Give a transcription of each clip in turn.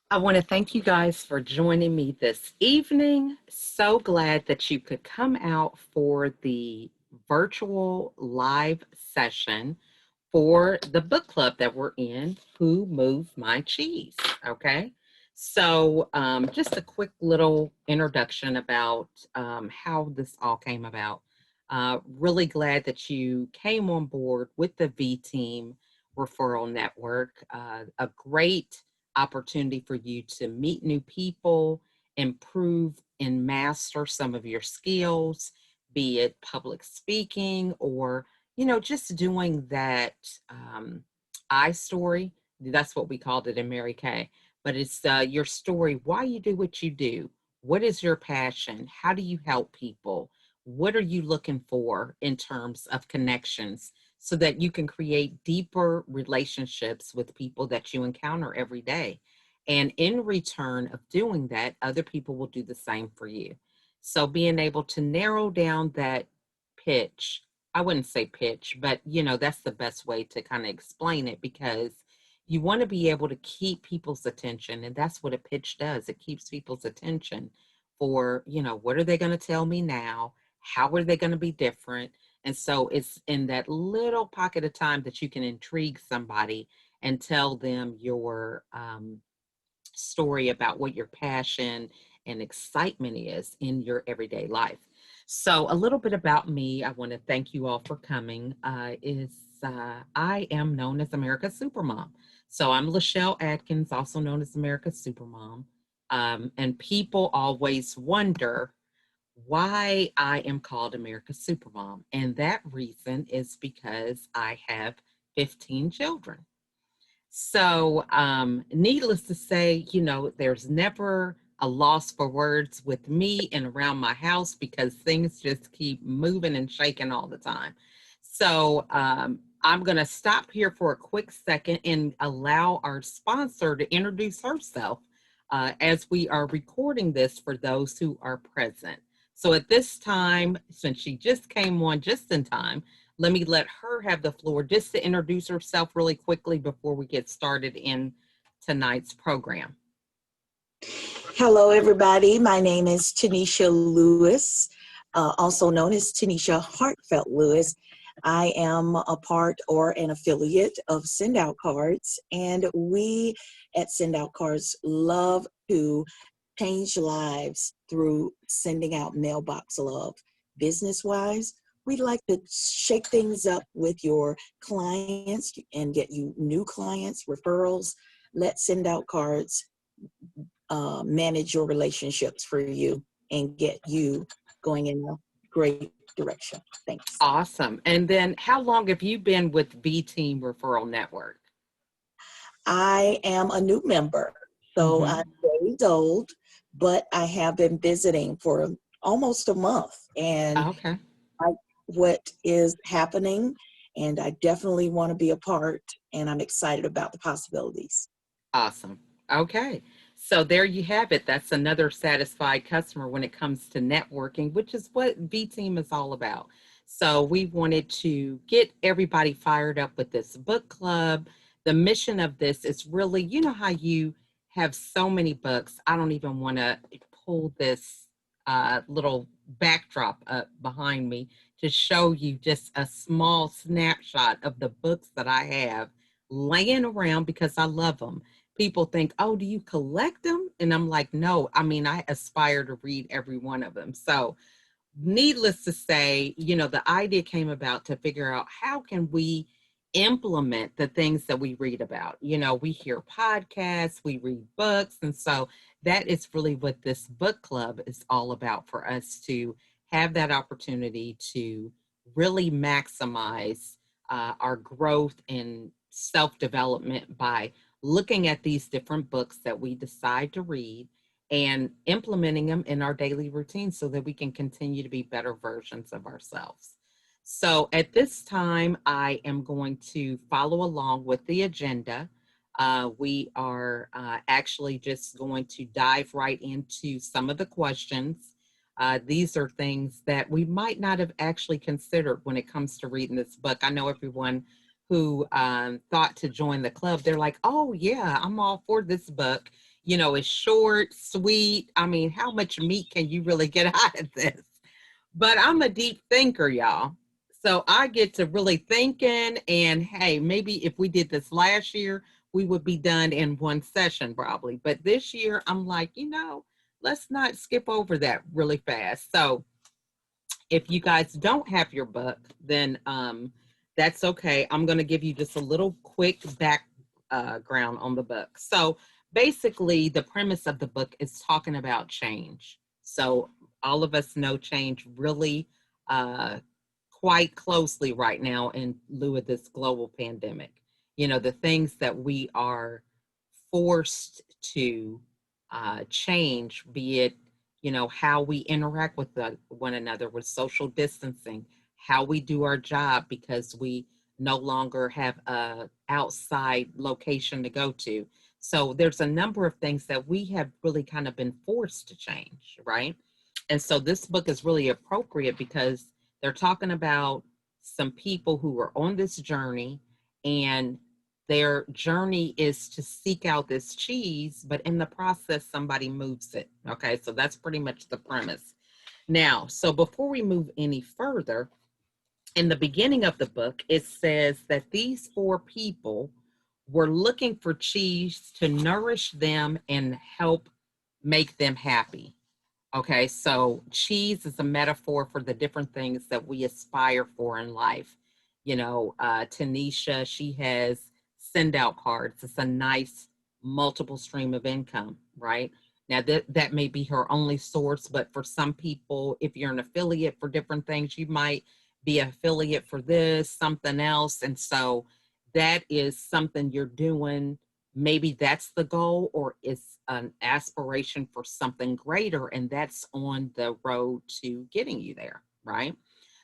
I want to thank you guys for joining me this evening. So glad that you could come out for the virtual live session for the book club that we're in, Who Moved My Cheese? Okay. So, just a quick little introduction about how this all came about. Really glad that you came on board with the V Team Referral Network. A great opportunity for you to meet new people, improve and master some of your skills, be it public speaking or just doing that I story. That's what we called it in Mary Kay. But it's your story, why you do what you do. What is your passion? How do you help people? What are you looking for in terms of connections so that you can create deeper relationships with people that you encounter every day? And in return of doing that, other people will do the same for you. So being able to narrow down that pitch, I wouldn't say pitch, but that's the best way to kind of explain it because you want to be able to keep people's attention. And that's what a pitch does. It keeps people's attention for, what are they going to tell me now? How are they going to be different? And so it's in that little pocket of time that you can intrigue somebody and tell them your story about what your passion and excitement is in your everyday life. So, a little bit about me. I want to thank you all for coming. I am known as America's Supermom. So, I'm Lachelle Atkins, also known as America's Supermom. And people always wonder why I am called America's Supermom. And that reason is because I have 15 children. So, needless to say, there's never a loss for words with me and around my house because things just keep moving and shaking all the time. So, I'm going to stop here for a quick second and allow our sponsor to introduce herself as we are recording this for those who are present. So, at this time, since she just came on just in time, let her have the floor just to introduce herself really quickly before we get started in tonight's program. Hello, everybody. My name is Tunisia Lewis, also known as Tunisia Heartfelt Lewis. I am a part or an affiliate of Send Out Cards, and we at Send Out Cards love to change lives through sending out mailbox love. Business-wise, we'd like to shake things up with your clients and get you new clients, referrals. Let's Send Out Cards manage your relationships for you and get you going in a great direction. Thanks. Awesome. And then how long have you been with Vteam Referral Network? I am a new member, so I'm days old, but I have been visiting for almost a month and Okay. I what is happening, and I definitely want to be a part, and I'm excited about the possibilities. Awesome. Okay. So there you have it. That's another satisfied customer when it comes to networking, which is what V Team is all about. So we wanted to get everybody fired up with this book club. The mission of this is really, how you have so many books. I don't even want to pull this little backdrop up behind me to show you just a small snapshot of the books that I have laying around because I love them. People think, oh, do you collect them? And I'm like, no, I mean, I aspire to read every one of them. So, needless to say, the idea came about to figure out how can we implement the things that we read about. We hear podcasts, we read books. And so that is really what this book club is all about for us to have that opportunity to really maximize our growth and self development by looking at these different books that we decide to read and implementing them in our daily routine so that we can continue to be better versions of ourselves. So at this time, I am going to follow along with the agenda. We are actually just going to dive right into some of the questions. These are things that we might not have actually considered when it comes to reading this book. I know everyone who thought to join the club, they're like, oh, yeah, I'm all for this book. It's short, sweet. I mean, how much meat can you really get out of this? But I'm a deep thinker, y'all. So I get to really thinking, and hey, maybe if we did this last year, we would be done in one session probably. But this year, I'm like, let's not skip over that really fast. So if you guys don't have your book, then that's okay. I'm going to give you just a little quick background on the book. So basically, the premise of the book is talking about change. So all of us know change really quite closely right now in lieu of this global pandemic. The things that we are forced to change, be it how we interact with one another with social distancing, how we do our job because we no longer have a outside location to go to. So there's a number of things that we have really kind of been forced to change, right? And so this book is really appropriate because they're talking about some people who are on this journey, and their journey is to seek out this cheese, but in the process, somebody moves it. Okay, so that's pretty much the premise. Now, so before we move any further, in the beginning of the book, it says that these four people were looking for cheese to nourish them and help make them happy. Okay, so cheese is a metaphor for the different things that we aspire for in life. Tanisha, she has send out cards. It's a nice multiple stream of income, right? Now that may be her only source, but for some people, if you're an affiliate for different things, you might be an affiliate for this, something else. And so that is something you're doing. Maybe that's the goal, or it's an aspiration for something greater, and that's on the road to getting you there, right?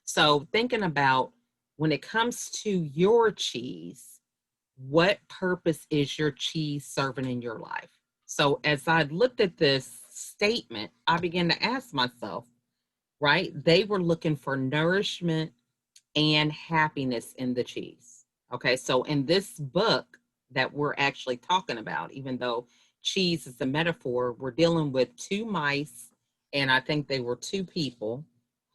So thinking about when it comes to your cheese, what purpose is your cheese serving in your life? So as I looked at this statement, I began to ask myself, right? They were looking for nourishment and happiness in the cheese. Okay, so in this book that we're actually talking about, even though cheese is a metaphor, we're dealing with two mice, and I think they were two people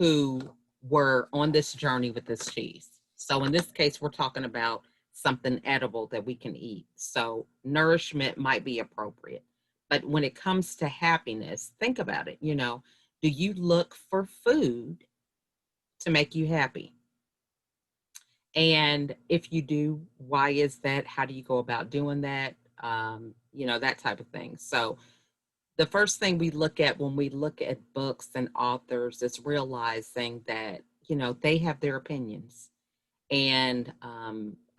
who were on this journey with this cheese. So in this case, we're talking about something edible that we can eat. So nourishment might be appropriate. But when it comes to happiness, think about it. Do you look for food to make you happy? And if you do, why is that? How do you go about doing that? That type of thing. So the first thing we look at when we look at books and authors is realizing that, they have their opinions. And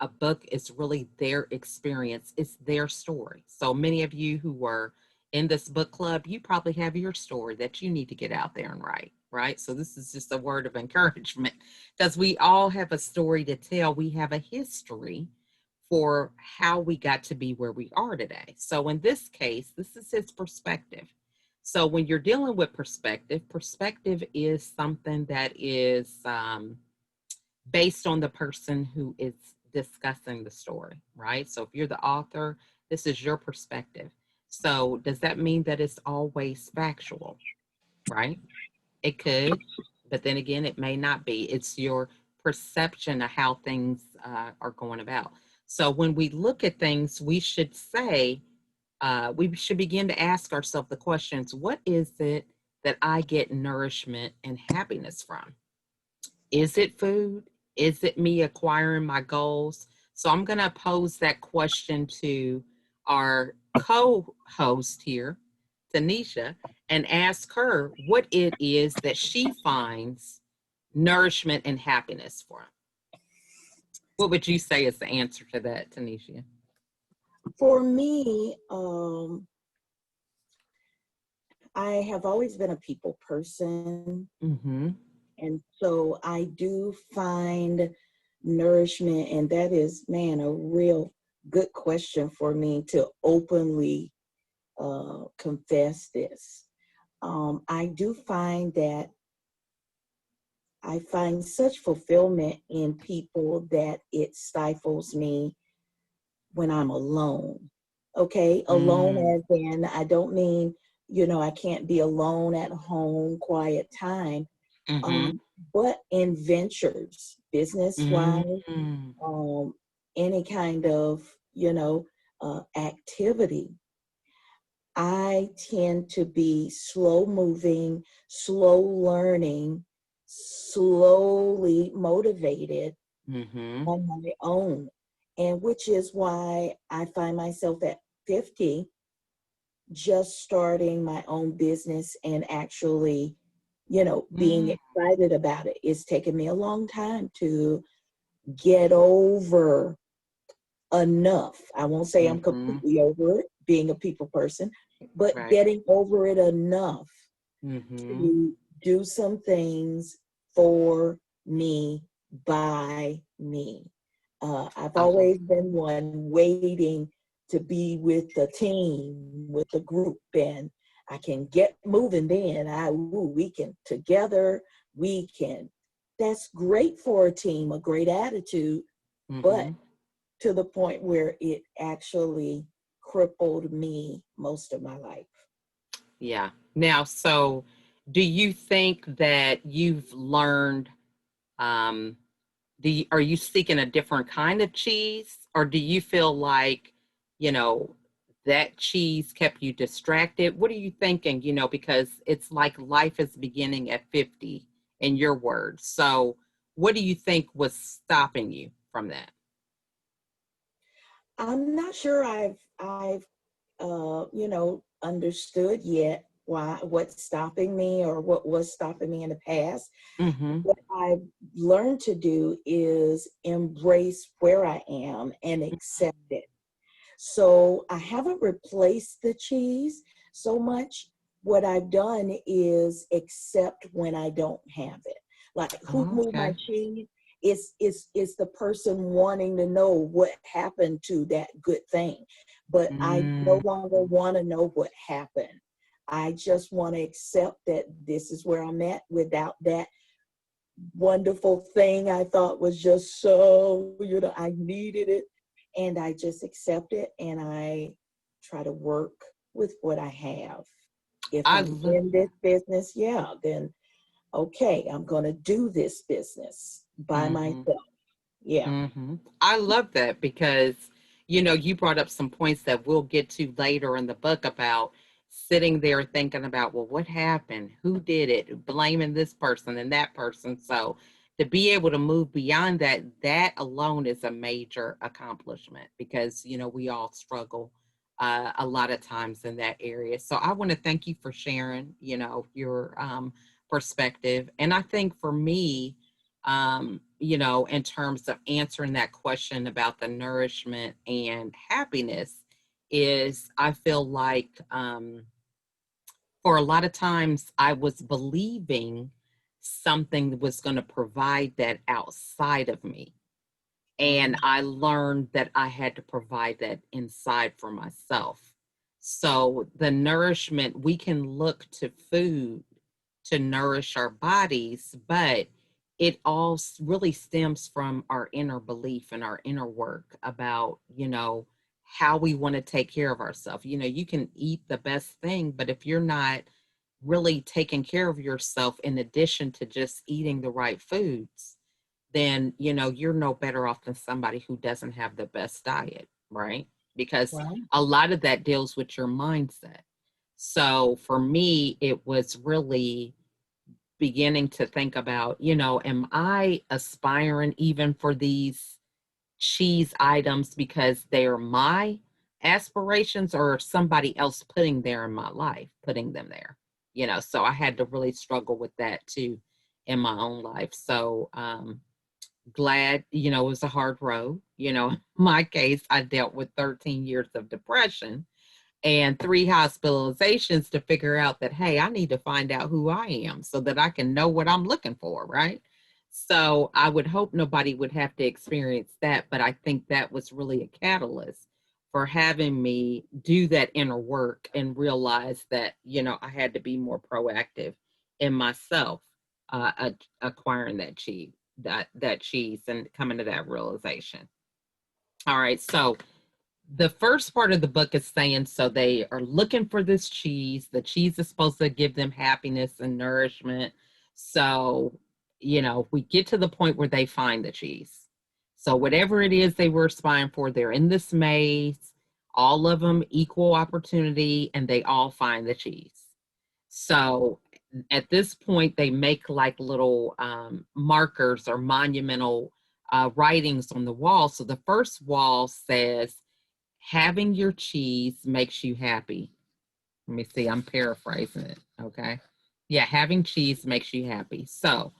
a book is really their experience, it's their story. So many of you who were in this book club, you probably have your story that you need to get out there and write, right? So this is just a word of encouragement because we all have a story to tell. We have a history for how we got to be where we are today. So in this case, this is his perspective. So when you're dealing with perspective, perspective is something that is based on the person who is discussing the story, right? So if you're the author, this is your perspective. So does that mean that it's always factual, right? It could, but then again, it may not be. It's your perception of how things are going about. So when we look at things, we should say, we should begin to ask ourselves the questions: what is it that I get nourishment and happiness from? Is it food? Is it me acquiring my goals? So I'm going to pose that question to our co-host here, Tanisha, and ask her what it is that she finds nourishment and happiness from. What would you say is the answer to that, Tanisha? For me, I have always been a people person. Mm-hmm. And so I do find nourishment, and that is, man, a real good question for me to openly confess this. I do find that I find such fulfillment in people that it stifles me when I'm alone. Okay, alone Mm, as in, I don't mean, I can't be alone at home, quiet time, mm-hmm, um, but in ventures, business wise, mm, um, any kind of, activity. I tend to be slow moving, slow learning, slowly motivated mm-hmm, on my own. And which is why I find myself at 50 just starting my own business and actually, being mm, excited about it. It's taken me a long time to get over enough. I won't say I'm mm-hmm, completely over it, being a people person, but right, getting over it enough mm-hmm, to do some things for me, by me. I've I love, always been one waiting to be with the team, with the group, and I can get moving then. We can together, we can. That's great for a team, a great attitude, but mm-hmm, to the point where it actually crippled me most of my life. yeah. Now, so do you think that you've learned, um, are you seeking a different kind of cheese, or do you feel like, you know, that cheese kept you distracted? What are you thinking? Because it's like life is beginning at 50 in your words. So what do you think was stopping you from that? I'm not sure I've understood yet what's stopping me or what was stopping me in the past. Mm-hmm. What I've learned to do is embrace where I am and accept it. So I haven't replaced the cheese so much. What I've done is accept when I don't have it. Like who Oh, moved my okay. cheese? It's the person wanting to know what happened to that good thing. But I no Mm, longer want to know what happened. I just want to accept that this is where I'm at without that wonderful thing I thought was just so, I needed it. And I just accept it and I try to work with what I have. If I I'm love in this business, yeah, then okay, I'm going to do this business by that. myself. Yeah. I love that because, you brought up some points that we'll get to later in the book about sitting there thinking about, well, what happened? Who did it? Blaming this person and that person. So to be able to move beyond that, that alone is a major accomplishment because, we all struggle a lot of times in that area. So I want to thank you for sharing, your perspective. And I think for me, in terms of answering that question about the nourishment and happiness, is I feel like for a lot of times I was believing something was going to provide that outside of me. And Mhm. I learned that I had to provide that inside for myself. So the nourishment, we can look to food to nourish our bodies, but it all really stems from our inner belief and our inner work about, how we want to take care of ourselves. You can eat the best thing, but if you're not really taking care of yourself in addition to just eating the right foods, then you're no better off than somebody who doesn't have the best diet, right? Because Right. a lot of that deals with your mindset. So for me, it was really beginning to think about, am I aspiring even for these cheese items because they're my aspirations, or somebody else putting there in my life, putting them there? So I had to really struggle with that too in my own life. So glad, it was a hard road. My case, I dealt with 13 years of depression and 3 hospitalizations to figure out that, hey, I need to find out who I am so that I can know what I'm looking for, right? So I would hope nobody would have to experience that, but I think that was really a catalyst for having me do that inner work and realize that, I had to be more proactive in myself, acquiring that cheese and coming to that realization. All right, so the first part of the book is saying, so they are looking for this cheese. The cheese is supposed to give them happiness and nourishment. So, we get to the point where they find the cheese. So, whatever it is they were spying for, they're in this maze, all of them equal opportunity, and they all find the cheese. So, at this point, they make like little markers or monumental writings on the wall. So, the first wall says, having your cheese makes you happy. Let me see, I'm paraphrasing it. Okay. Yeah, having cheese makes you happy. So,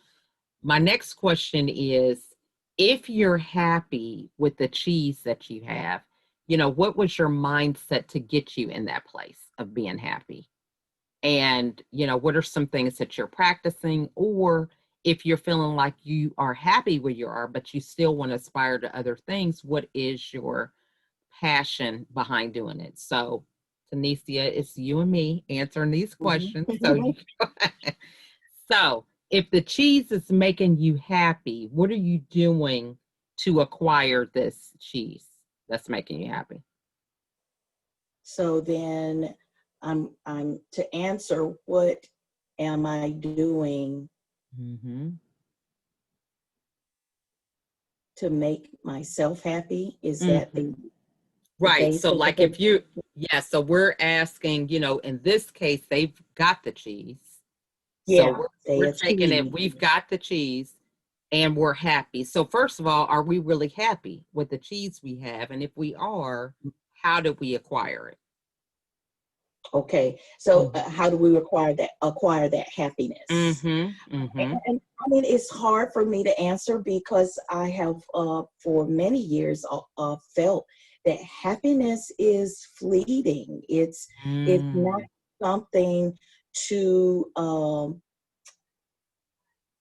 my next question is, if you're happy with the cheese that you have, what was your mindset to get you in that place of being happy? And, what are some things that you're practicing? Or if you're feeling like you are happy where you are, but you still want to aspire to other things, what is your passion behind doing it? So, Tunisia, it's you and me answering these questions. So, Mhm. so if the cheese is making you happy, what are you doing to acquire this cheese that's making you happy? So then I'm to answer, what am I doing Mm-hmm. to make myself happy? Is that Mm-hmm. the Right. So, basis of like, it? yeah, so we're asking, in this case, they've got the cheese. So Yeah, we're they taking it, achieve. we've got the cheese and we're happy. So, first of all, are we really happy with the cheese we have? And if we are, how did we acquire it? Okay, so Mm-hmm. how do we acquire that happiness? Mm-hmm. Mm-hmm. And I mean, it's hard for me to answer because I have, for many years, felt that happiness is fleeting. It's not Mm. something to um,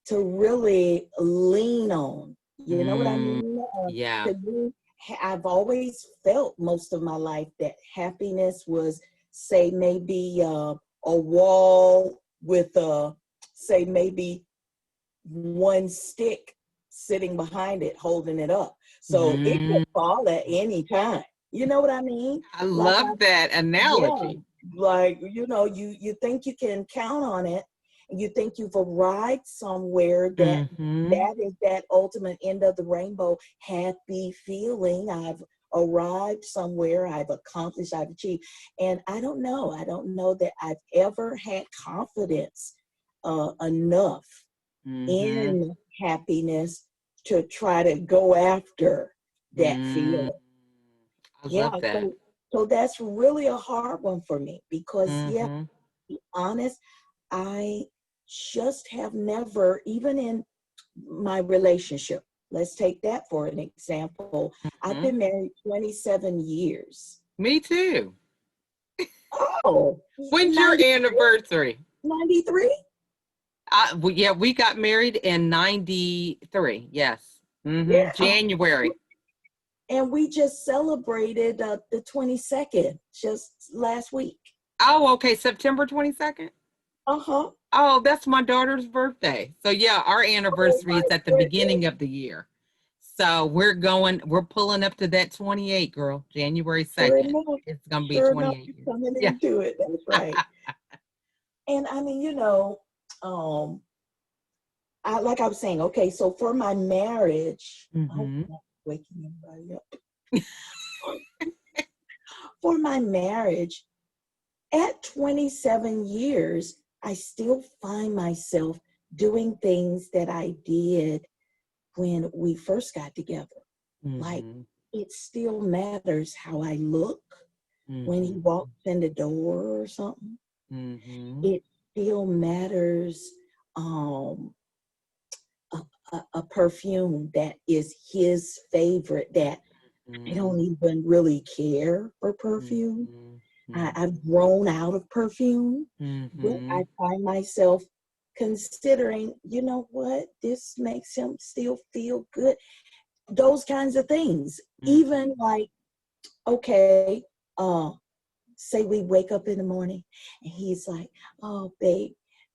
to really lean on. You know what I Mm. mean? Yeah. To me, I've always felt most of my life that happiness was, say, maybe a wall with say, maybe one stick sitting behind it, holding it up. So it could Mm. fall at any time. You know what I mean? I Like, love that yeah, analogy. like, you think you can count on it, and you think you've arrived somewhere, that Mm-hmm. that is that ultimate end of the rainbow happy feeling. I've arrived somewhere, I've accomplished, I've achieved. And I don't know that I've ever had confidence enough Mm-hmm. in happiness to try to go after that Mm. feeling. I Yeah, love that. so that's really a hard one for me because, yeah, to Mm-hmm. be honest, I just have never, even in my relationship, let's take that for an example. I've Mm-hmm. been married 27 years. Me too. Oh, When's your 90, anniversary? 93. Yeah, we got married in 93. Yes. Mm-hmm. Yeah. January. And we just celebrated the 22nd just last week. Oh, okay. September 22nd. Uh-huh. Oh, that's my daughter's birthday. So yeah, our Oh anniversary is my at the goodness. beginning of the year. So we're pulling up to that 28, girl, January Sure 2nd. enough. It's gonna be Sure enough, 28 you're years. coming Yeah. into it. That's right. And I mean, um, like I was saying, okay, so for my marriage, I hope Mm-hmm. I'm not waking anybody up. For my marriage, at 27 years, I still find myself doing things that I did when we first got together. Like, Mm-hmm. it still matters how I look when he Mm-hmm. walks in the door or something. Mm-hmm. It still matters, um, a perfume that is his favorite, that I Mm-hmm. don't even really care for perfume. I've grown out of perfume, but Mm-hmm. I find myself considering, you know what, this makes him still feel good. Those kinds of things. Mm-hmm. Even like, okay, uh, say we wake up in the morning and he's like, oh, babe,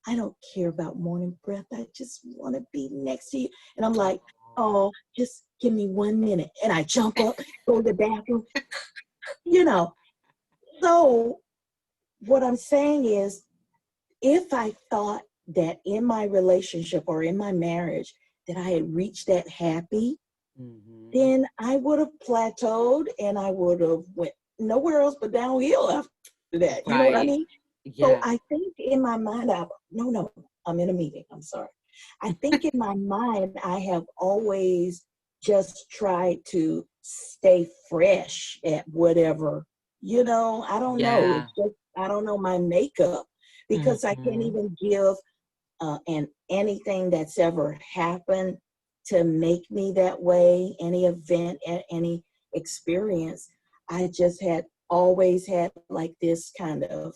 I don't care about morning breath. I just want to be next to you. And I'm like, oh, just give me 1 minute. And I jump up, go to the bathroom, you know. So what I'm saying is, if I thought that in my relationship or in my marriage that I had reached that happy, Mm-hmm. then I would have plateaued and I would have went nowhere else but downhill after that. You know what I Right. mean? So Yeah. I think in my mind, no, I'm in a meeting. I'm sorry. I think in my mind, I have always just tried to stay fresh at whatever, I don't know. It's Yeah. just, I don't know my makeup because I can't Mm-hmm. even give and anything that's ever happened to make me that way, any event, any experience, I just had always had like this kind of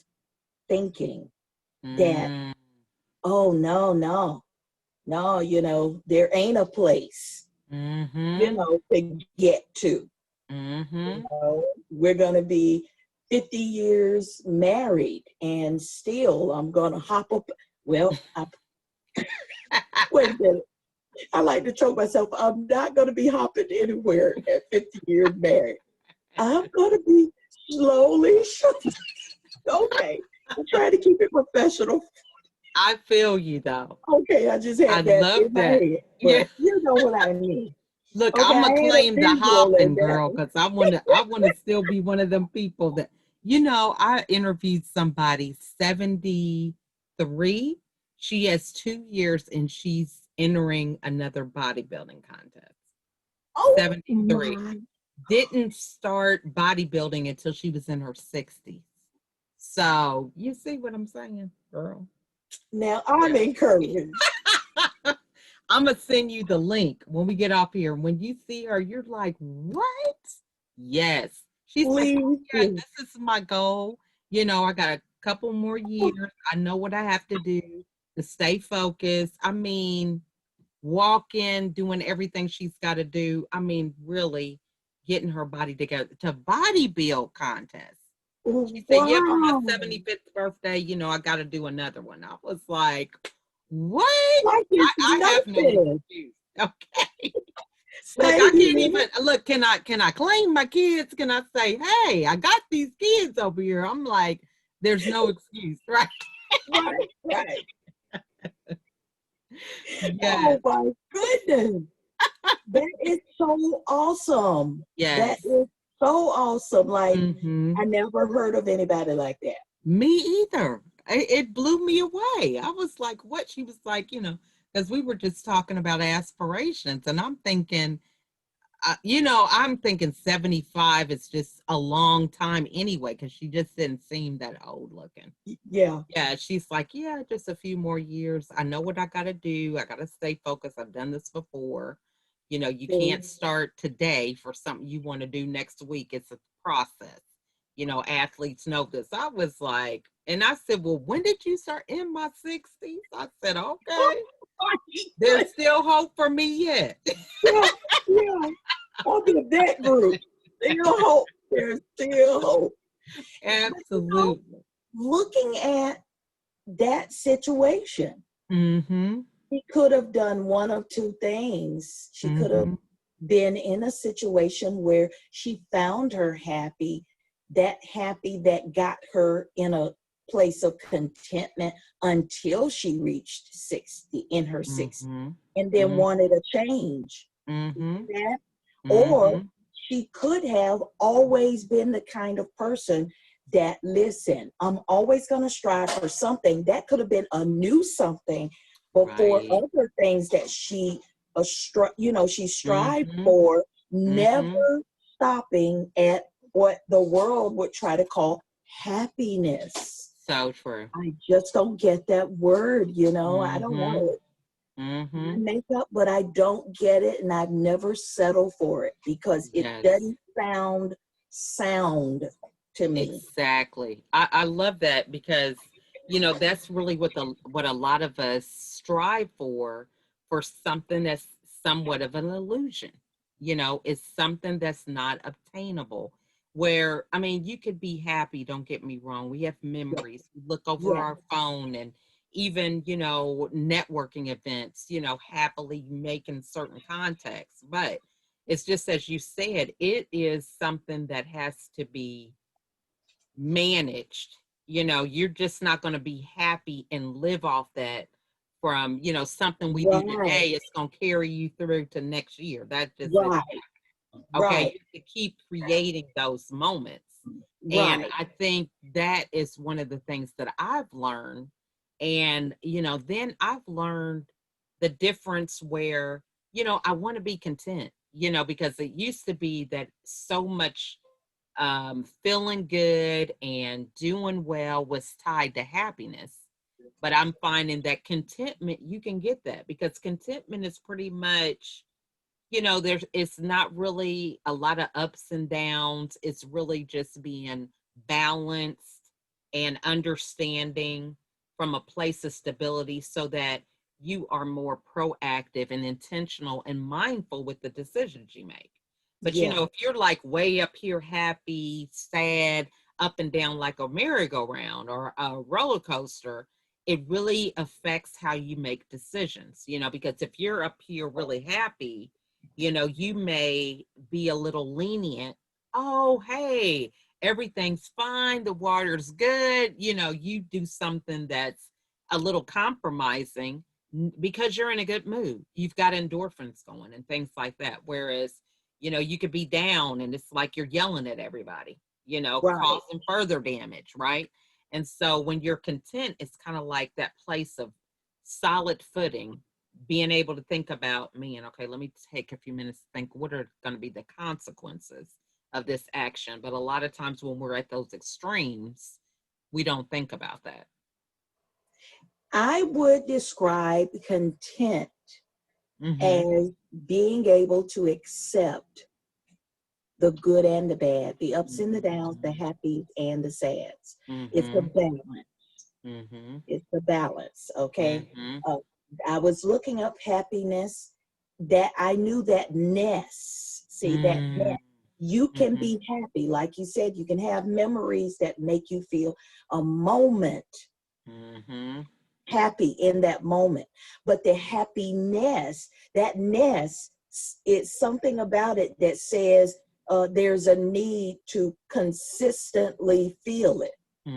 thinking that, Mm-hmm. oh, no, there ain't a place, Mm-hmm. to get to. Mm-hmm. We're going to be 50 years married and still I'm going to hop up. Well, wait a minute. I like to tell myself I'm not going to be hopping anywhere at 50 years married. I'm going to be slowly. Okay. I'm trying to keep it professional. I feel you though. Okay. I just I had that love in my that. head, Yeah. but you know what I mean. Look, Okay. I'm I gonna had a claim the visual in hopping that girl one. because I wanna still be one of them people that, I interviewed somebody 73. She has 2 years and she's entering another bodybuilding contest. Oh 73. my. Didn't start bodybuilding until she was in her 60s. So you see what I'm saying, girl? Now I'm encouraged. I'm gonna send you the link when we get off here. When you see her, you're like, "What?" Yes, she's like, "Oh Please yeah, do. this is my goal. I got a couple more years. I know what I have to do to stay focused. I mean, walking, doing everything she's got to do. I mean, really getting her body together to body build contest." She said, "Yeah, for my Wow. 75th birthday, I got to do another one." I was like, "What?" Like it's I have no nothing. excuse. Okay. Look, I Same can't here. even look, can I claim my kids? Can I say, "Hey, I got these kids over here?" I'm like, there's no excuse, right? Right, right. Yes. Oh my goodness. That is so awesome. That Yes. is so awesome. Like, I Mhm. never heard of anybody like that. Me either. It blew me away. I was like, "What?" She was like, because we were just talking about aspirations, and I'm thinking, I'm thinking 75 is just a long time anyway, because she just didn't seem that old looking. Yeah. Yeah, she's like, "Yeah, just a few more years. I know what I got to do. I got to stay focused. I've done this before. You See, can't start today for something you want to do next week. It's a process. Athletes know this." I was like, and I said, "Well, when did you start?" "In my 60s." I said, oh "Okay, my there's goodness. still hope for me yet." Yeah, yeah. I'm in that group. Still hope. There's still hope. But Absolutely. looking at that situation, Mm-hmm. she could have done one of two things. She could have Mm-hmm. been in a situation where she found her happy, that happy that got her in a place of contentment until she reached 60 in her 60s Mm-hmm. and then wanted a change. Mm-hmm. That, or Mm-hmm. she could have always been the kind of person that, listen, I'm always going to strive for something. That could have been a new something before Right. other things that she strived Mm-hmm. for, Mm-hmm. never stopping at what the world would try to call happiness. So true. I just don't get that word. I don't Mm-hmm. know it. I Mm-hmm. make up, but I don't get it, and I've never settled for it because it Yes. doesn't sound to me. Exactly. I love that because that's really what a lot of us strive for something that's somewhat of an illusion. It's something that's not obtainable. Where I mean, you could be happy, don't get me wrong. We have memories. We look over Yeah, our phone and even, networking events, happily making certain contacts. But It's just, as you said, it is something that has to be managed. You're just not going to be happy and live off that from, something we do Right, today. It's going to carry you through to next year. That just isn't. right, Okay, right, you have to keep creating those moments. And right. I think that is one of the things that I've learned. And, then I've learned the difference where, I want to be content, because it used to be that so much feeling good and doing well was tied to happiness. But I'm finding that contentment, you can get that, because contentment is pretty much, it's not really a lot of ups and downs. It's really just being balanced and understanding from a place of stability, so that you are more proactive and intentional and mindful with the decisions you make. But Yeah, if you're like way up here, happy, sad, up and down like a merry-go-round or a roller coaster, it really affects how you make decisions, because if you're up here really happy, you may be a little lenient. Oh, hey, everything's fine. The water's good. You do something that's a little compromising because you're in a good mood. You've got endorphins going and things like that. Whereas, you could be down and it's like you're yelling at everybody, right. causing further damage, right? And so when you're content, it's kind of like that place of solid footing, being able to think about, man, okay, let me take a few minutes to think, what are going to be the consequences of this action? But a lot of times when we're at those extremes, we don't think about that. I would describe content Mm-hmm. as being able to accept the good and the bad, the ups and the downs, the happy and the sads. It's a Mm-hmm. balance. Mm-hmm. It's a balance. Okay. Mm-hmm. Uh, I was looking up happiness, that I knew that ness. See that ness. You can Mm-hmm. be happy. Like you said, you can have memories that make you feel a moment Mm-hmm. happy in that moment. But the happiness, that ness, it's something about it that says there's a need to consistently feel it.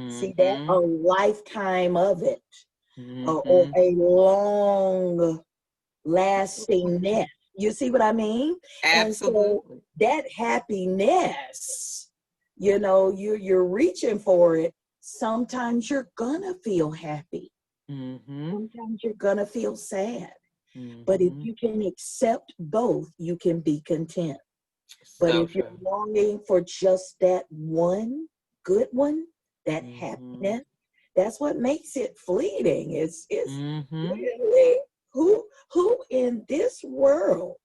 See that? Mm-hmm. A lifetime of it, or Mm-hmm. a long lastingness. You see what I mean? And so Absolutely. that happiness, you're reaching for it. Sometimes you're gonna feel happy. Mm-hmm. Sometimes you're gonna feel sad. But if Mm-hmm. you can accept both, you can be content. But So if you're true. longing for just that one good one, that Mm-hmm. happiness, that's what makes it fleeting. It's Mm-hmm. really who in this world,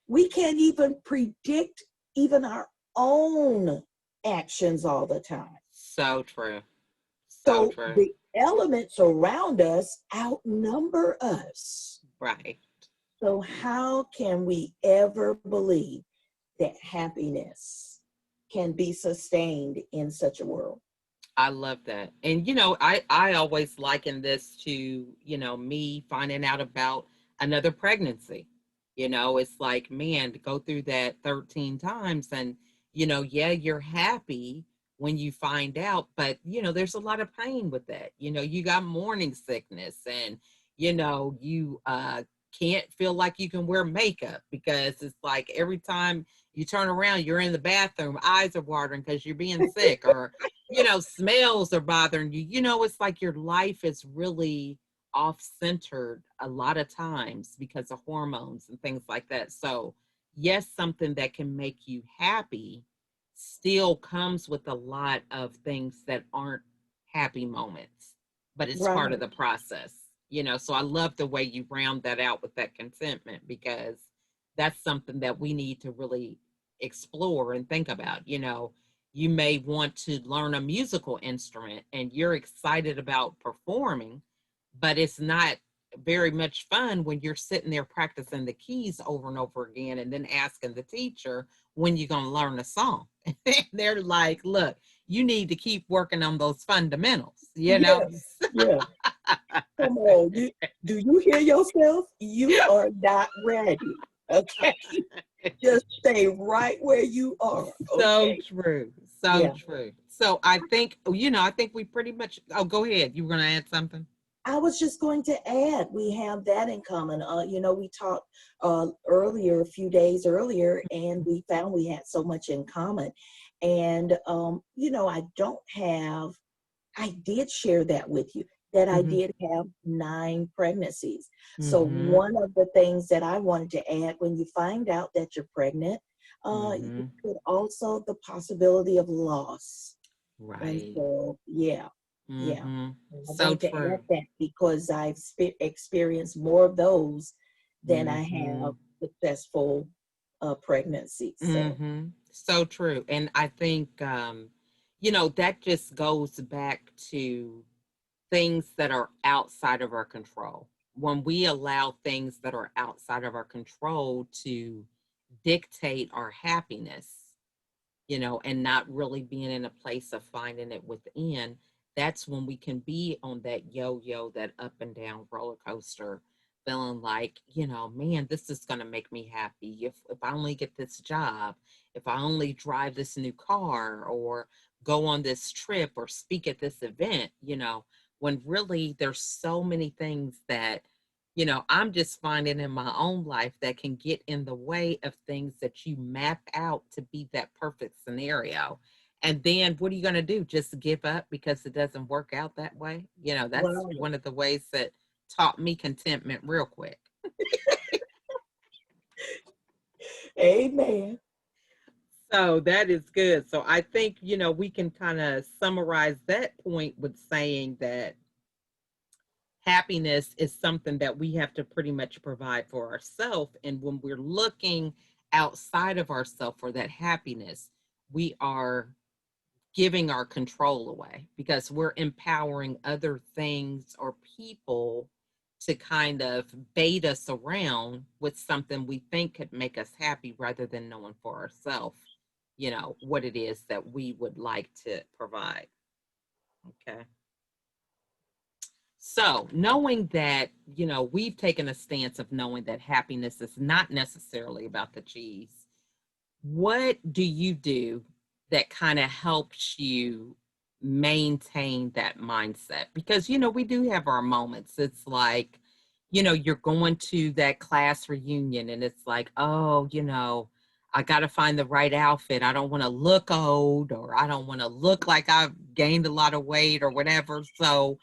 we can't even predict even our own actions all the time. So true. So So true. the elements around us outnumber us. Right. So how can we ever believe that happiness can be sustained in such a world? I love that. And I always liken this to, me finding out about another pregnancy. It's like, man, to go through that 13 times and, yeah, you're happy when you find out, but there's a lot of pain with that. You got morning sickness and you can't feel like you can wear makeup because it's like every time you turn around, you're in the bathroom, eyes are watering because you're being sick, or smells are bothering you. It's like your life is really off centered a lot of times because of hormones and things like that. So, yes, something that can make you happy still comes with a lot of things that aren't happy moments, but it's Right. part of the process. So I love the way you round that out with that contentment, because that's something that we need to really explore and think about. You may want to learn a musical instrument and you're excited about performing, but it's not very much fun when you're sitting there practicing the keys over and over again and then asking the teacher when you're going to learn a song. They're like, look, you need to keep working on those fundamentals, Yes. Yeah. Come on. Do you hear yourself? You are not ready. Okay. Just stay right where you are. So Okay. true. So Yeah. true. So I think, I think we pretty much, oh, go ahead. You were going to add something? I was just going to add, we have that in common. We talked earlier, a few days earlier, and we found we had so much in common. And, I did share that with you, that I Mm-hmm. did have 9 pregnancies. So Mm-hmm. one of the things that I wanted to add, when you find out that you're pregnant, Mm-hmm. you could also the possibility of loss. And Right. so, yeah, yeah. Mm-hmm. I So wanted to add true. that because I've experienced more of those than I Mm-hmm. have successful pregnancies. So, Mm-hmm. So true. And I think, that just goes back to things that are outside of our control. When we allow things that are outside of our control to dictate our happiness, and not really being in a place of finding it within, that's when we can be on that yo yo, that up and down roller coaster, feeling like, man, this is going to make me happy. If I only get this job, if I only drive this new car, or go on this trip, or speak at this event, when really there's so many things that I'm just finding in my own life that can get in the way of things that you map out to be that perfect scenario. And then what are you going to do? Just give up because it doesn't work out that way? That's wow. one of the ways that taught me contentment real quick. Amen. So that is good. So I think, we can kind of summarize that point with saying that happiness is something that we have to pretty much provide for ourselves. And when we're looking outside of ourselves for that happiness, we are giving our control away because we're empowering other things or people to kind of bait us around with something we think could make us happy rather than knowing for ourselves, what it is that we would like to provide. Okay. So, knowing that, we've taken a stance of knowing that happiness is not necessarily about the cheese, what do you do that kind of helps you maintain that mindset? Because, we do have our moments. It's like, you're going to that class reunion and it's like, oh, I got to find the right outfit. I don't want to look old, or I don't want to look like I've gained a lot of weight or whatever. So,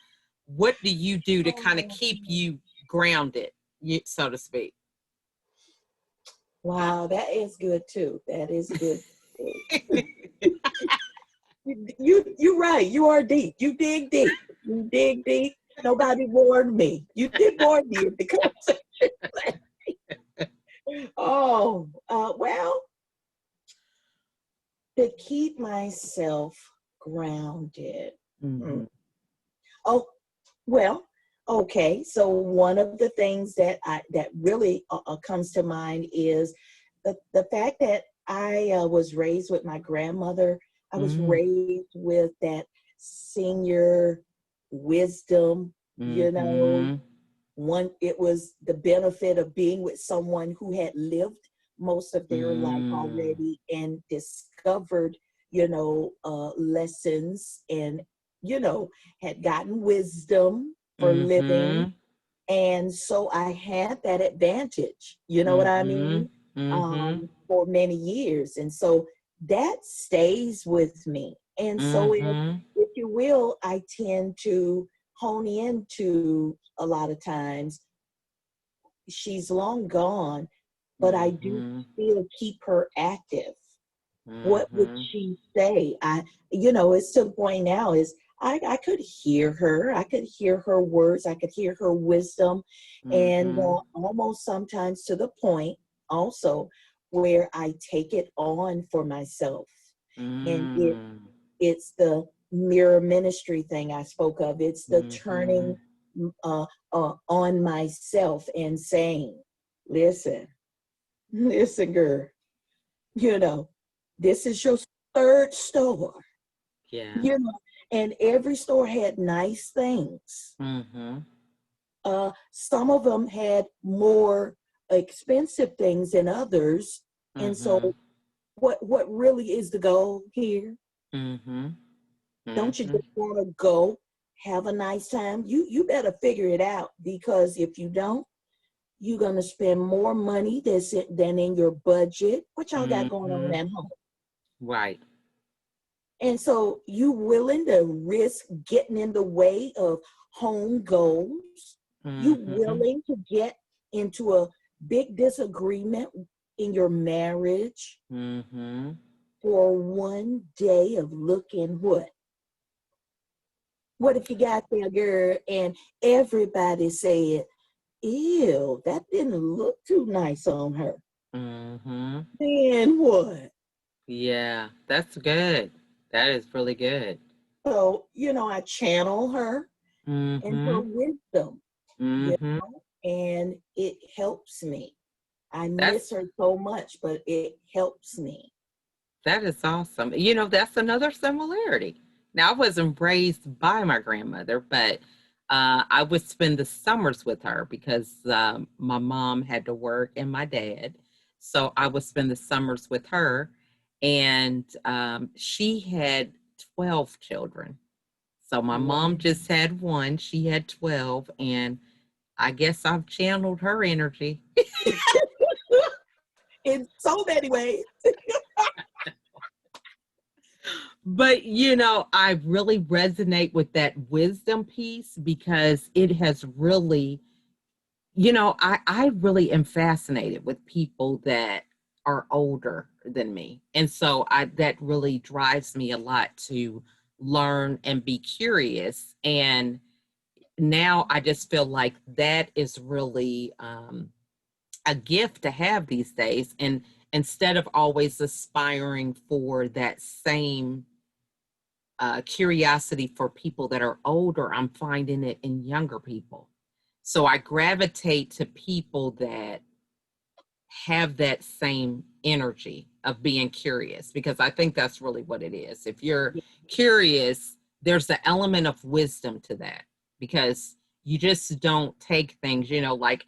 what do you do to kind of Oh, keep you grounded, so to speak? wow, that is good too. That is good too. You're right. You are deep. You dig deep. You dig deep. Nobody warned me. You did warn me because well, to keep myself grounded. Mm. Hmm. Oh, well, okay. So one of the things that really comes to mind is the fact that I was raised with my grandmother. I was raised with that senior wisdom, you know, Mm-hmm. one it was the benefit of being with someone who had lived most of their life Mm. already and discovered lessons and had gotten wisdom for living, Mhm. and so I had that advantage, you know what I Mhm. mean, Mhm. for many years. And so that stays with me. And so Mhm. if you will, I tend to hone into a lot of times. She's long gone, but I do Mhm. still keep her active. What would Mhm. she say? It's to the point now is I could hear her. I could hear her words. I could hear her wisdom. And Mhm. almost sometimes to the point also where I take it on for myself. And Mm. it's the mirror ministry thing I spoke of. It's the turning Mhm. on myself and saying, listen, listen, girl, you know, this is your third store, Yeah. you know, and every store had nice things. Mhm. Some of them had more expensive things than others, And so what really is the goal here? Mm-hmm. Don't you Mm-hmm. just want to go have a nice time? You better figure it out, because if you don't, you're gonna spend more money than in your budget. What y'all got going on Mm-hmm. at home? Right. And so you willing to risk getting in the way of home goals? You Mm-hmm. willing to get into a big disagreement in your marriage Mm-hmm. for one day of looking what? What if you got there, girl, and everybody said, ew, that didn't look too nice on her? Mm-hmm. Then what? Yeah, that's good. That is really good. So, I channel her and her Mm-hmm. wisdom, you Mm-hmm. know, and it helps me. I That's miss her so much, but it helps me. that is awesome. That's another similarity. Now, I wasn't raised by my grandmother, but I would spend the summers with her because my mom had to work and my dad. So I would spend the summers with her. And she had 12 children. So my mom Wow. just had one, she had 12. And I guess I've channeled her energy. In so many ways. But I really resonate with that wisdom piece because it has really, I really am fascinated with people that are older than me. And so that really drives me a lot to learn and be curious. And now I just feel like that is really a gift to have these days. And instead of always aspiring for that same curiosity for people that are older, I'm finding it in younger people. So I gravitate to people that have that same energy of being curious because I think that's really what it is. If you're curious, there's the element of wisdom to that because you just don't take things, like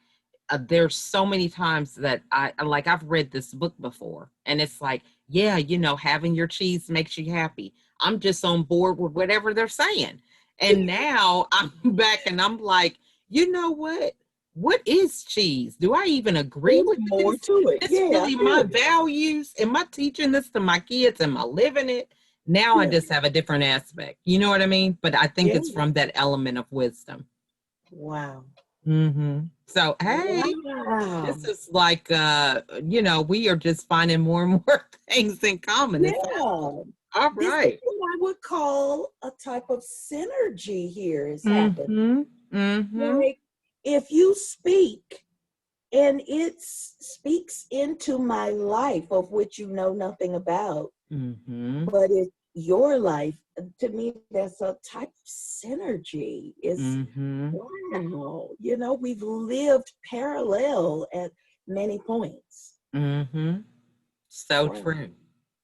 there's so many times that I've read this book before and it's like, yeah, having your cheese makes you happy. I'm just on board with whatever they're saying. And now I'm back and I'm like, you know what is cheese? Do I even agree There's with more this? to it. This Yeah, I really my do. values? Am I teaching this to my kids? Am I living it? Now I Yeah. just have a different aspect. You know what I mean? But I think Yeah. it's from that element of wisdom. Wow. So, hey, Wow. this is like, we are just finding more and more things in common. It's Yeah. awesome. All This is right. what I would call a type of synergy here is happening. Mm-hmm. Mm-hmm. Like if you speak and it speaks into my life of which you know nothing about, Mm-hmm. but it's your life, to me, that's a type of synergy. It's Mm-hmm. wow, we've lived parallel at many points. Mm-hmm. So Wow. true.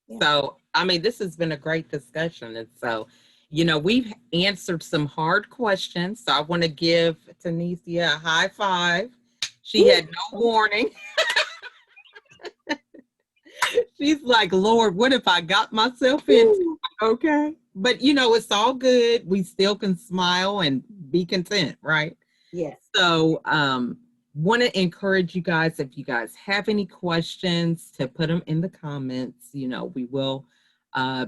Yeah. So, I mean, this has been a great discussion. And so, we've answered some hard questions. So, I want to give Tunisia a high five. She Ooh. had no warning. She's like, Lord, what if I got myself into? Ooh. Okay. But, it's all good. We still can smile and be content, right? Yes. So, want to encourage you guys if you guys have any questions to put them in the comments. We will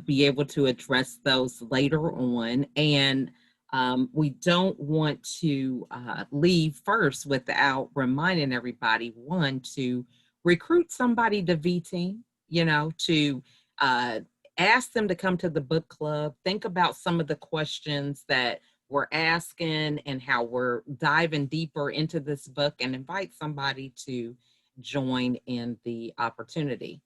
be able to address those later on. And we don't want to leave first without reminding everybody one, to recruit somebody to Vteam, to uh, ask them to come to the book club. Think about some of the questions that we're asking and how we're diving deeper into this book and invite somebody to join in the opportunity.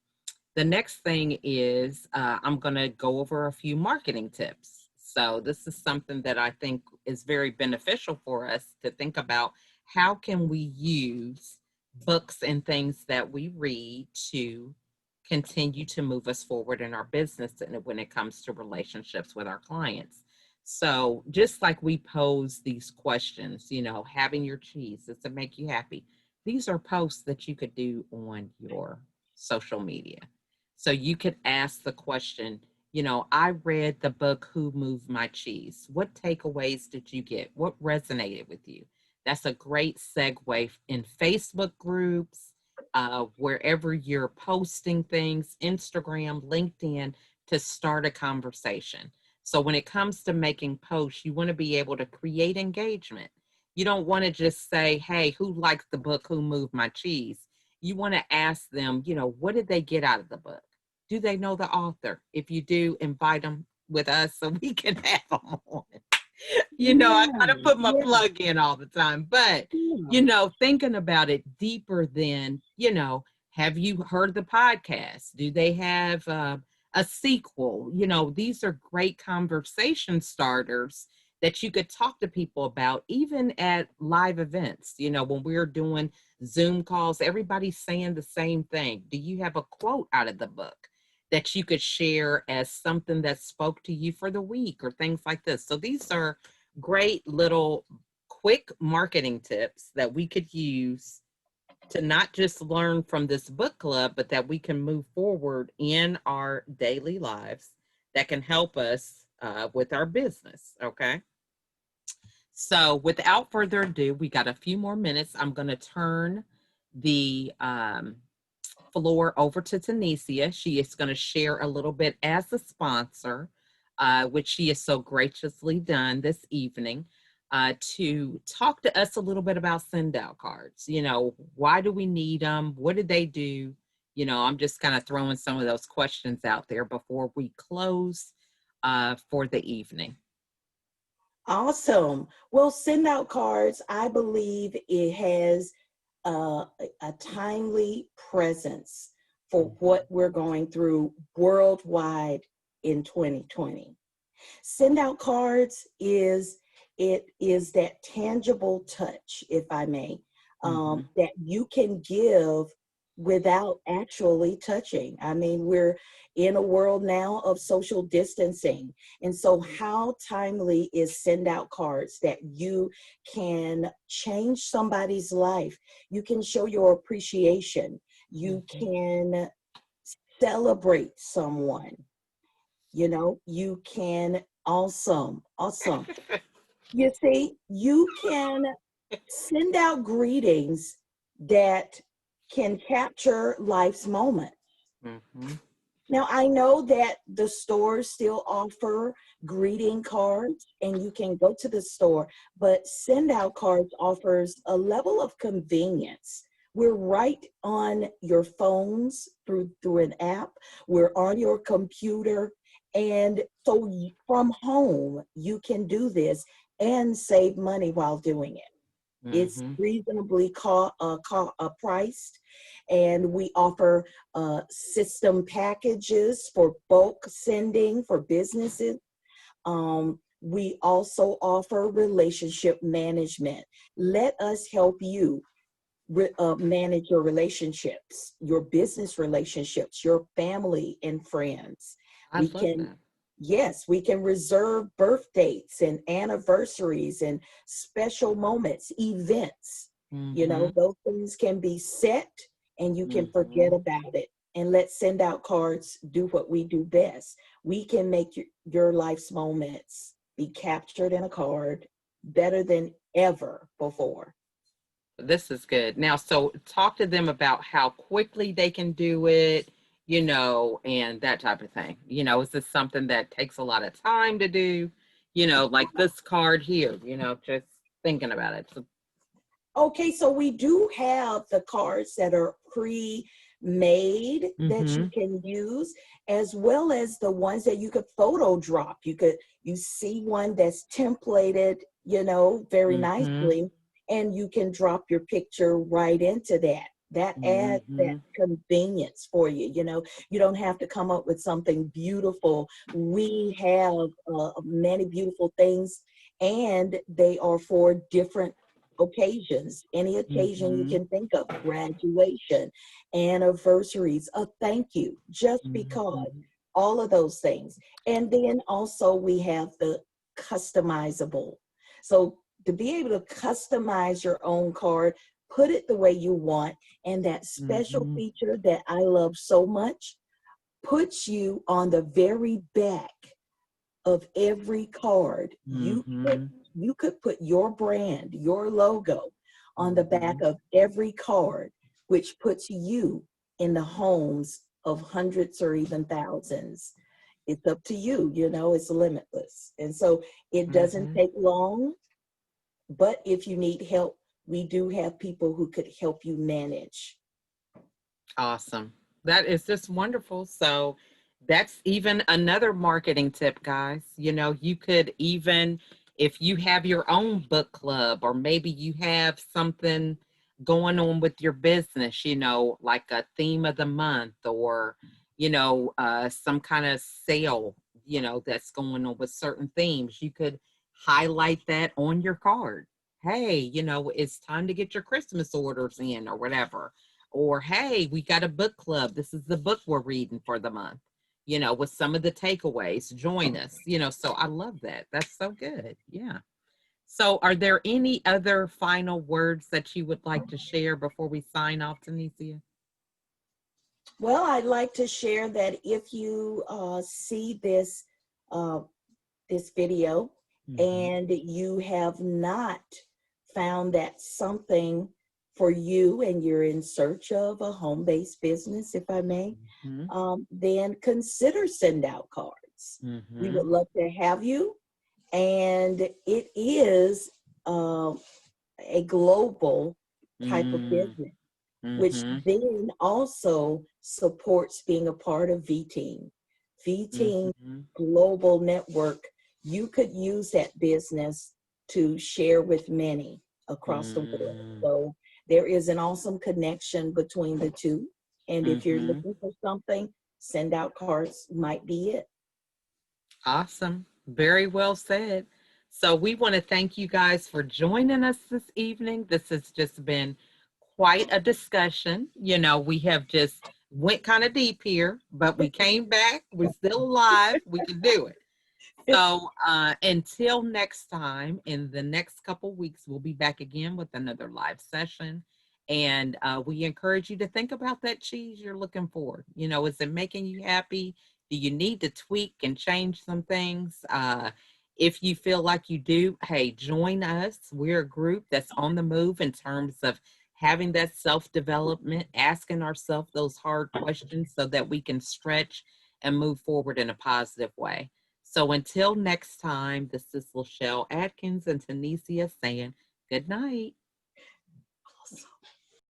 The next thing is I'm going to go over a few marketing tips. So this is something that I think is very beneficial for us to think about. How can we use books and things that we read to continue to move us forward in our business and when it comes to relationships with our clients? So just like we pose these questions, having your cheese, does it make you happy? These are posts that you could do on your social media. So you could ask the question, I read the book Who Moved My Cheese. What takeaways did you get? What resonated with you? That's a great segue in Facebook groups, wherever you're posting things, Instagram, LinkedIn, to start a conversation. So when it comes to making posts, you want to be able to create engagement. You don't want to just say, hey, who likes the book Who Moved My Cheese? You want to ask them, what did they get out of the book? Do they know the author? If you do, invite them with us so we can have them on. I Yeah, gotta put my yeah, plug in all the time, but yeah. thinking about it deeper than, have you heard the podcast? Do they have a sequel? These are great conversation starters that you could talk to people about, even at live events. When we're doing Zoom calls, everybody's saying the same thing. Do you have a quote out of the book that you could share as something that spoke to you for the week or things like this? So these are great little quick marketing tips that we could use to not just learn from this book club, but that we can move forward in our daily lives that can help us with our business. Okay. So without further ado, we got a few more minutes. I'm going to turn the floor over to Tunisia. She is going to share a little bit as a sponsor, which she has so graciously done this evening, to talk to us a little bit about send out cards. Why do we need them? What do they do? I'm just kind of throwing some of those questions out there before we close for the evening. Awesome. Well, send out cards, I believe it has a timely presence for what we're going through worldwide in 2020. Send out cards is that tangible touch, if I may, that you can give without actually touching. I mean, we're in a world now of social distancing. And so how timely is send out cards that you can change somebody's life? You can show your appreciation. You can celebrate someone. You can, awesome. You see, you can send out greetings that can capture life's moment. Mm-hmm. Now, I know that the stores still offer greeting cards and you can go to the store, but send out cards offers a level of convenience. We're right on your phones through an app. We're on your computer. And so from home, you can do this and save money while doing it. It's Mm-hmm. reasonably priced, and we offer system packages for bulk sending for businesses. We also offer relationship management. Let us help you manage your relationships, your business relationships, your family and friends. I We love can that. Yes, we can reserve birth dates and anniversaries and special moments, events. Mm-hmm. Those things can be set and you can forget Mm-hmm. about it. And let's send out cards, do what we do best. We can make your life's moments be captured in a card better than ever before. This is good. Now, so talk to them about how quickly they can do it, and that type of thing. Is this something that takes a lot of time to do? Like this card here, just thinking about it. So, Okay, so we do have the cards that are pre-made that you mm-hmm. can use, as well as the ones that you could photo drop. You see one that's templated, very Mm-hmm. nicely, and you can drop your picture right into that. That adds that Mm-hmm. convenience for you. You don't have to come up with something beautiful. We have many beautiful things, and they are for different occasions, any occasion you Mm-hmm. can think of, graduation, anniversaries, a thank you, just because, Mm-hmm. all of those things. And then also we have the customizable. So to be able to customize your own card, put it the way you want. And that special Mm-hmm. feature that I love so much puts you on the very back of every card. Mm-hmm. You could put your brand, your logo on the back Mm-hmm. of every card, which puts you in the homes of hundreds or even thousands. It's up to you, you know, it's limitless. And so it doesn't Mm-hmm. take long, but if you need help, we do have people who could help you manage. Awesome. That is just wonderful. So that's even another marketing tip, guys. You know, you could even, if you have your own book club, or maybe you have something going on with your business, you know, like a theme of the month, or, some kind of sale, that's going on with certain themes, you could highlight that on your card. Hey, it's time to get your Christmas orders in, or whatever. Or, hey, we got a book club. This is the book we're reading for the month, with some of the takeaways. Join us, So I love that. That's so good. Yeah. So, are there any other final words that you would like to share before we sign off, Tunisia? Well, I'd like to share that if you see uh, this video Mm-hmm. and you have not found that something for you and you're in search of a home-based business, if I may, Mm-hmm. then consider send out cards. We Mm-hmm. would love to have you. And it is a global type of business, which Mm-hmm. then also supports being a part of VTeam. VTeam Mm-hmm. Global Network, you could use that business to share with many across the world. Mm-hmm. So there is an awesome connection between the two. And if you're Mm-hmm. looking for something, send out cards might be it. Awesome. Very well said. So we want to thank you guys for joining us this evening. This has just been quite a discussion. We have just went kind of deep here, but we came back. We're still alive. We can do it. So until next time, in the next couple weeks, we'll be back again with another live session. And we encourage you to think about that cheese you're looking for. Is it making you happy? Do you need to tweak and change some things? If you feel like you do, hey, join us. We're a group that's on the move in terms of having that self development, asking ourselves those hard questions so that we can stretch and move forward in a positive way. So until next time, this is Lachelle Atkins and Tunisia saying good night.